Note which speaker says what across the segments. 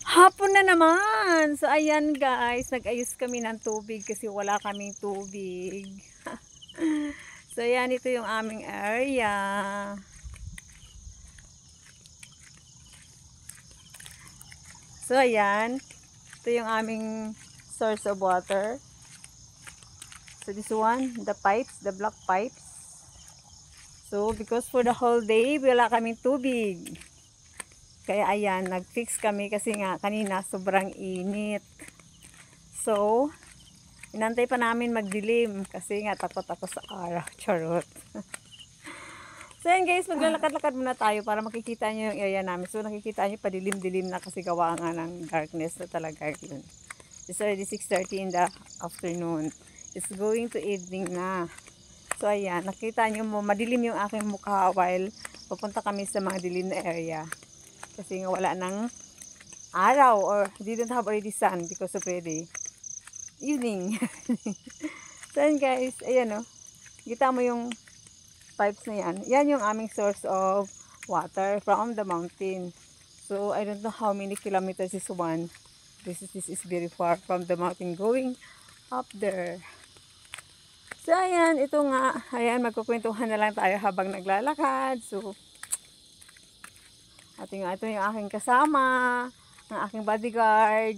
Speaker 1: Hapon na naman. So, ayan guys, nag-ayos kami ng tubig kasi wala kaming tubig. So, ayan, ito yung aming area. So, ayan, ito yung aming source of water. So, this one, the pipes, the black pipes. So, because for the whole day, wala kaming tubig. Kaya ayan, nag-fix kami kasi nga kanina sobrang init. So, inantay pa namin magdilim kasi nga takot ako sa araw. Charot. So yan guys, maglalakad-lakad muna tayo para makikita nyo yung area namin. So nakikita nyo padilim-dilim na kasi gawa nga ng darkness na talaga yun. It's already 6:30 in the afternoon. It's going to evening na. So ayan, nakita nyo mo, madilim yung aking mukha while papunta kami sa mga dilim na area. Kasi nga wala ng araw or didn't have already sun because of already evening. So yan guys, ayan o. Kita mo yung pipes na yan. Yan yung aming source of water from the mountain. So I don't know how many kilometers is one. This is very far from the mountain going up there. So ayan, ito nga. Ayan, magkukwentuhan na lang tayo habang naglalakad. So ito yung aking kasama, ang aking bodyguard.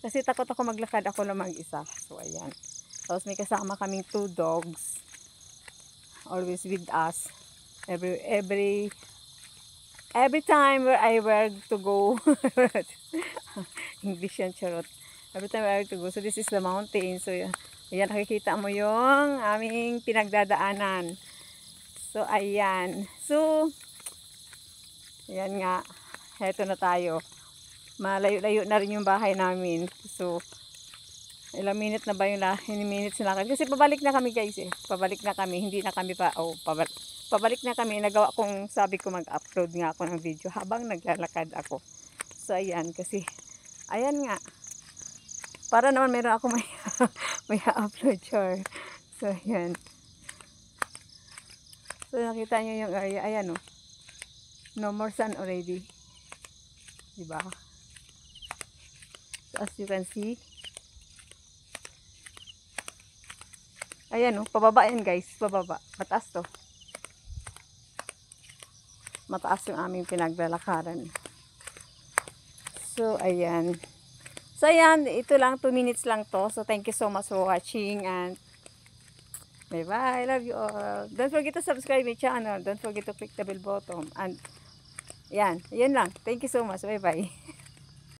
Speaker 1: kasi takot ako maglakad, ako lang mag-isa. So ayan. Tapos may kasama kaming 2 dogs. Always with us. Every time where I were to go. English yan, charot. Every time I were to go. So this is the mountain. So ayan, nakikita mo yung aming pinagdadaanan. So ayan. So ayan nga. Heto na tayo. Malayo-layo na rin yung bahay namin. So ilang minute na ba yung minutes na lakad? Kasi pabalik na kami guys eh. Pabalik na kami. Hindi na kami pa. Pabalik na kami. Nagawa kong sabi ko mag-upload nga ako ng video habang naglalakad ako. So ayan. Kasi ayan nga. Para naman meron ako may upload char. So ayan. So nakita nyo yung area. Ayan o. No more sun already. Diba? So as you can see. Ayan o, pababa yan guys, pababa. Mataas to. Mataas yung aming pinaglalakaran. So, ayan. So, ayan, ito lang, 2 minutes lang to. So, thank you so much for watching and bye-bye. I love you all. Don't forget to subscribe my channel. Don't forget to click the bell button. And, yan lang. Thank you so much. Bye-bye.